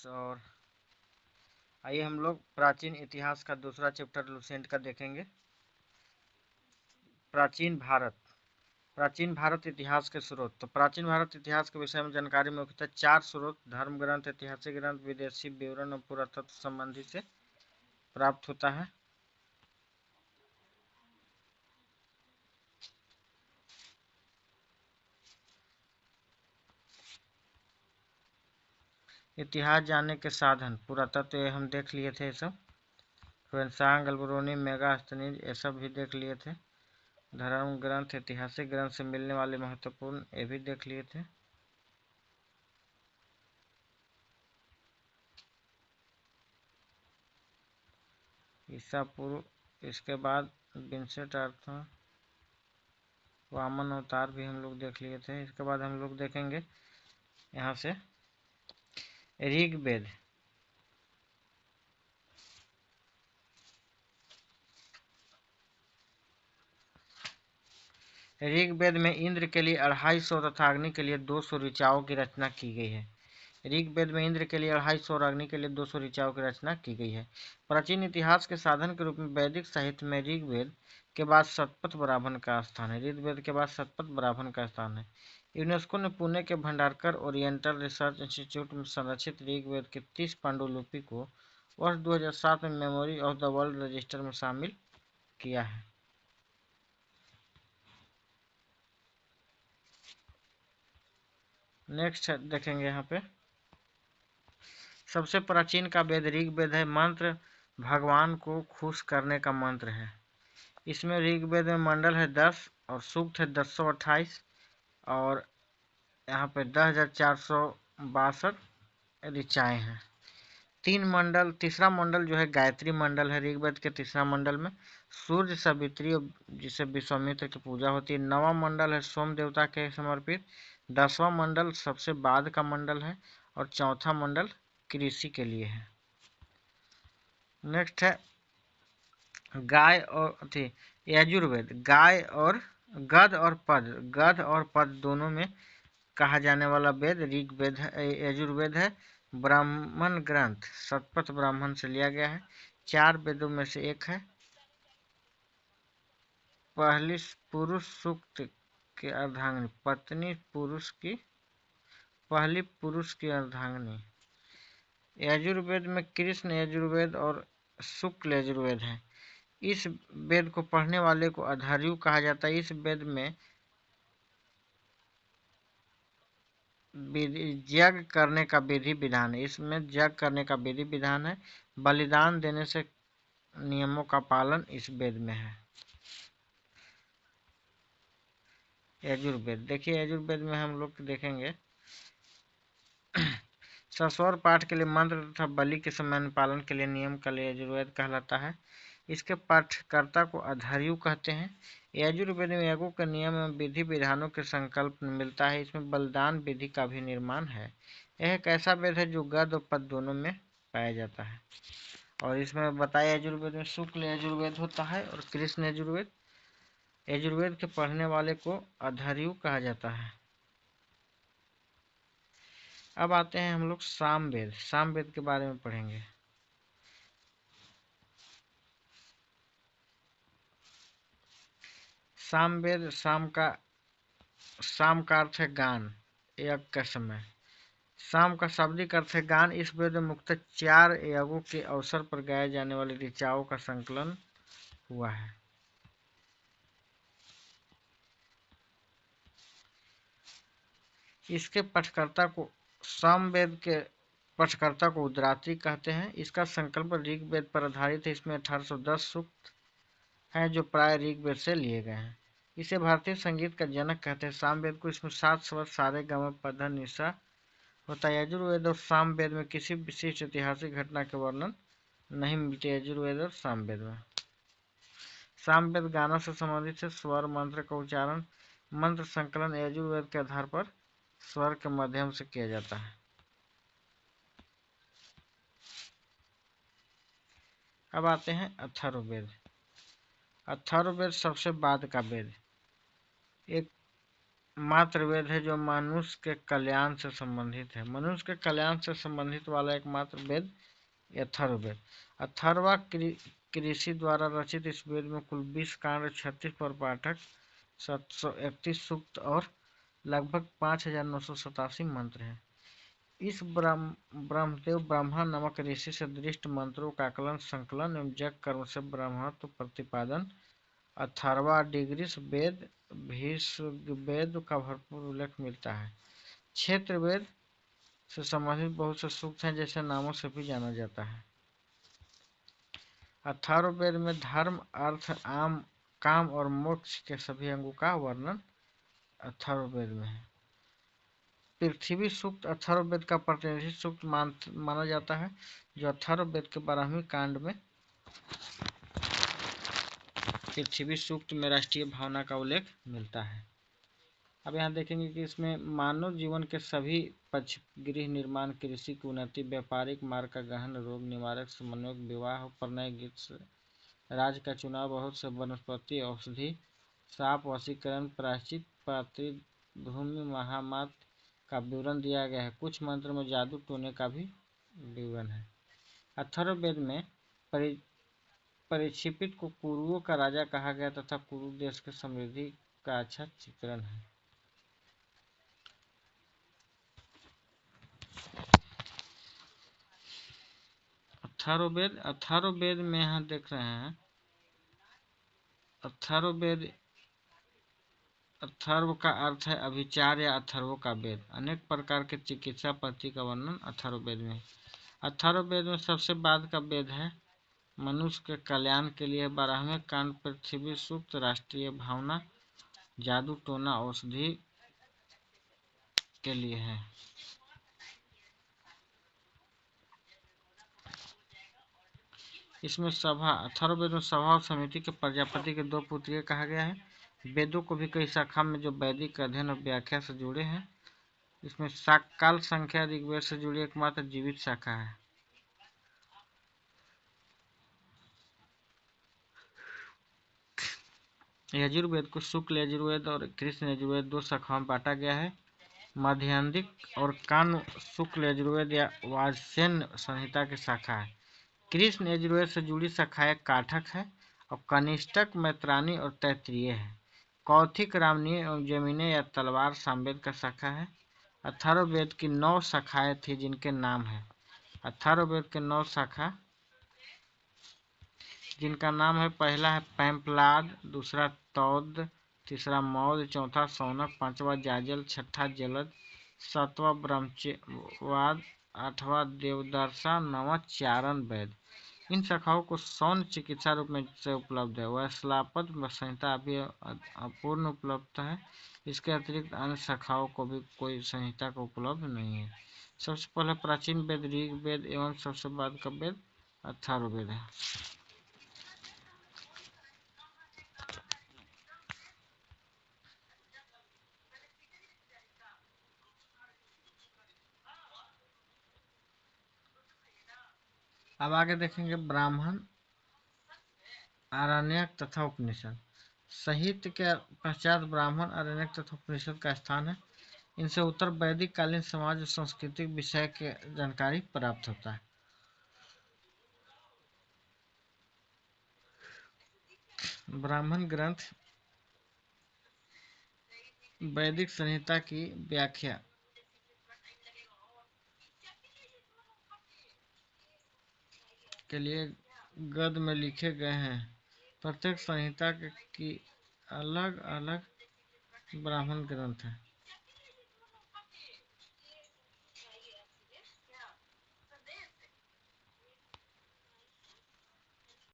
और आइए हम लोग प्राचीन इतिहास का दूसरा चैप्टर लुसेंट का देखेंगे। प्राचीन भारत इतिहास के स्रोत। तो प्राचीन भारत इतिहास के विषय में जानकारी मुख्यतः 4 स्रोत धर्म ग्रंथ, ऐतिहासिक ग्रंथ, विदेशी विवरण और पुरातत्व संबंधी से प्राप्त होता है। इतिहास जानने के साधन पुरातत्व ये हम देख लिए थे, ये सब ह्वेनसांग, अल्बेरोनी, मेगास्थनीज ये सब भी देख लिए थे। धर्म ग्रंथ, ऐतिहासिक ग्रंथ से मिलने वाले महत्वपूर्ण ये भी देख लिए थे। ईसा पूर्व, इसके बाद विंसेंट अर्थन, वामन अवतार भी हम लोग देख लिए थे। इसके बाद हम लोग देखेंगे यहाँ से ऋग्वेद। ऋग्वेद में इंद्र के लिए 250 तथा अग्नि के लिए 200 ऋचाओं की रचना की गई है। ऋग्वेद में इंद्र के लिए 250 और अग्नि के लिए 200 ऋचाओं की रचना की गई है। प्राचीन इतिहास के साधन के रूप में वैदिक साहित्य में ऋग्वेद के बाद शतपथ ब्राह्मण का स्थान है। ऋग्वेद के बाद शतपथ ब्राह्मण का स्थान है। यूनेस्को ने पुणे के भंडारकर ओरिएंटल रिसर्च इंस्टीट्यूट में संरक्षित ऋग्वेद की 30 पांडुलिपि को वर्ष 2007 में memory of the world register में शामिल किया है। नेक्स्ट देखेंगे यहाँ पे सबसे प्राचीन का वेद ऋग्वेद है। मंत्र भगवान को खुश करने का मंत्र है। इसमें ऋग्वेद में मंडल है 10 और सूक्त है 1028 और यहाँ पे 10,462 ऋचाएँ हैं। तीसरा मंडल जो है गायत्री मंडल है ऋग्वेद के तीसरा मंडल में। सूर्य सावित्री जिसे विश्वामित्र की पूजा होती है। 9वां मंडल है सोम देवता के समर्पित। 10वां मंडल सबसे बाद का मंडल है और 4था मंडल कृषि के लिए है। नेक्स्ट है गाय और यजुर्वेद। गाय और गध और पद दोनों में कहा जाने वाला वेद ऋग्वेद है। यजुर्वेद है। ब्राह्मण ग्रंथ शतपथ ब्राह्मण से लिया गया है। 4 वेदों में से एक है। पहली पुरुष सूक्त की अर्धांगिनी, पत्नी पुरुष की पहली पुरुष की अर्धांगिनी। यजुर्वेद में कृष्ण यजुर्वेद और शुक्ल यजुर्वेद है। इस वेद को पढ़ने वाले को अधार्यु कहा जाता है। इस वेद में यज्ञ करने का विधि विधान है। इसमें यज्ञ करने का विधि विधान है। बलिदान देने से नियमों का पालन इस वेद में है। यजुर्वेद देखिए, यजुर्वेद में हम लोग देखेंगे सस्वर पाठ के लिए मंत्र तथा बलि के समय पालन के लिए नियम का लिए यजुर्वेद कहलाता है। इसके पाठकर्ता को अधार्यु कहते हैं। यजुर्वेद में यज्ञों के नियम एवं विधि विधानों के संकल्प मिलता है। इसमें बलिदान विधि का भी निर्माण है। यह एक ऐसा वेद है जो गद और पद दोनों में पाया जाता है। और इसमें बताया यजुर्वेद में शुक्ल यजुर्वेद होता है और कृष्ण यजुर्वेद। यजुर्वेद के पढ़ने वाले को अधार्यु कहा जाता है। अब आते हैं हम लोग सामवेद। सामवेद के बारे में पढ़ेंगे। सामवेद शाम का अर्थ है गान, यज्ञ का समय। शाम का शाब्दिक अर्थ है गान। इस वेद में मुख्यतः 4 यज्ञों के अवसर पर गाए जाने वाले ऋचाओं का संकलन हुआ है। इसके पठकर्ता को सामवेद के पठकर्ता को उद्रात्री कहते हैं। इसका संकल्प ऋग्वेद पर आधारित है। इसमें 1810 सूक्त हैं जो प्राय ऋग्वेद से लिए गए हैं। इसे भारतीय संगीत का जनक कहते हैं। सामवेद को इसमें 7 स्वर सारे गम पध निसा होता है। यजुर्वेद और सामवेद में किसी विशिष्ट ऐतिहासिक घटना के वर्णन नहीं मिलते। यजुर्वेद और सामवेद में सामवेद गाना से संबंधित है। स्वर मंत्र का उच्चारण मंत्र संकलन यजुर्वेद के आधार पर स्वर के माध्यम से किया जाता है। अब आते हैं अथर्ववेद। अथर्ववेद सबसे बाद का वेद। एक मात्र वेद है जो मनुष्य के कल्याण से संबंधित है। मनुष्य के कल्याण से संबंधित वाला एकमात्र वेद अथर्ववेद। अथर्वा कृषि द्वारा रचित इस वेद में कुल 20 कांड, 36 प्रपाठक, 731 सूक्त और लगभग 5987 मंत्र हैं। इस ब्रह्मदेव ब्रह्मा नामक ऋषि से दृष्ट मंत्रों का आकलन, संकलन एवं यज्ञ कर्म से ब्रह्मत्व प्रतिपादन अथर्वादिगृह्य वेद भृगुवेद का भरपूर उल्लेख मिलता है। क्षेत्र वेद से संबंधित बहुत से सूक्त हैं, जैसे नामों से भी जाना जाता है। अथर्ववेद में धर्म, अर्थ, काम और मोक्ष के सभी अंगों का वर्णन अथर्ववेद में है। पृथ्वी सूक्त अथर्ववेद का प्रतिनिधि सूक्त माना जाता है, जो अथर्ववेद के 12वें कांड में पृथ्वी सूक्त में राष्ट्रीय भावना का उल्लेख मिलता है। अब यहाँ देखेंगे कि इसमें मानव जीवन के सभी पक्ष, गृह निर्माण, कृषि की उन्नति, व्यापारिक मार्ग का गहन, रोग निवारक, समन्वयक, विवाह, प्रणय, गीत, राज का चुनाव, बहुत से वनस्पति, औषधि, श्राप, वशीकरण, प्रायश्चित, भूमि, महामात का विवरण दिया गया है। कुछ मंत्र में जादू टोने का भी विवरण है। अथर्ववेद में परीक्षित को कुरुओं का राजा कहा गया तथा कुरु देश की समृद्धि का अच्छा चित्रण है। अथर्ववेद में यहाँ देख रहे हैं, अथर्व का अर्थ है अभिचार या अथर्वों का वेद। अनेक प्रकार के चिकित्सा पद्धति का वर्णन अथर्ववेद में। अथर्ववेद में सबसे बाद का वेद है मनुष्य के कल्याण के लिए। 12वें कांड पृथ्वी सूक्त राष्ट्रीय भावना, जादू टोना, औषधि के लिए है। इसमें अथर्ववेद में सभा और समिति के प्रजापति के 2 पुत्रियां कहा गया है। वेदों को भी कई शाखा में जो वैदिक अध्ययन और व्याख्या से जुड़े हैं। इसमें काल संख्या ऋग्वेद से जुड़ी एकमात्र जीवित शाखा है। यजुर्वेद को शुक्ल यजुर्वेद और कृष्ण यजुर्वेद 2 शाखाओं में बांटा गया है। माध्यन्दिक और कान्व शुक्ल यजुर्वेद या वाजसेन संहिता की शाखा है। कृष्ण यजुर्वेद से जुड़ी शाखाएं काठक है और कनिष्ठक, मैत्रानी और तैत्तिरीय है। कौथिक, रामनीय एवं जैमिनीय या तलवार सामवेद का शाखा है। अथर्ववेद की 9 शाखाएं थी, जिनके नाम है अथर्ववेद के 9 शाखा, जिनका नाम है, पहला है पैम्पलाद, दूसरा तौद, तीसरा मौद, चौथा सौनक, पांचवा जाजल, छठा जलद, सातवां ब्रह्मवाद, आठवां देवदर्शा, नौवां चारण वेद। इन शाखाओं को सौन चिकित्सा रूप में से उपलब्ध है। वैश्वापद संहिता अभी अपूर्ण उपलब्ध है। इसके अतिरिक्त अन्य शाखाओं को भी कोई संहिता को उपलब्ध नहीं है। सबसे पहले प्राचीन वेद ऋग्वेद एवं सबसे बाद का वेद अथर्ववेद है। अब आगे देखेंगे ब्राह्मण, आरण्यक तथा उपनिषद। साहित्य के पश्चात ब्राह्मण, आरण्यक तथा उपनिषद का स्थान है। इनसे उत्तर वैदिक कालीन समाज और सांस्कृतिक विषय की जानकारी प्राप्त होता है। ब्राह्मण ग्रंथ वैदिक संहिता की व्याख्या के लिए गद्य में लिखे गए हैं। प्रत्येक संहिता की अलग अलग ब्राह्मण ग्रंथ है।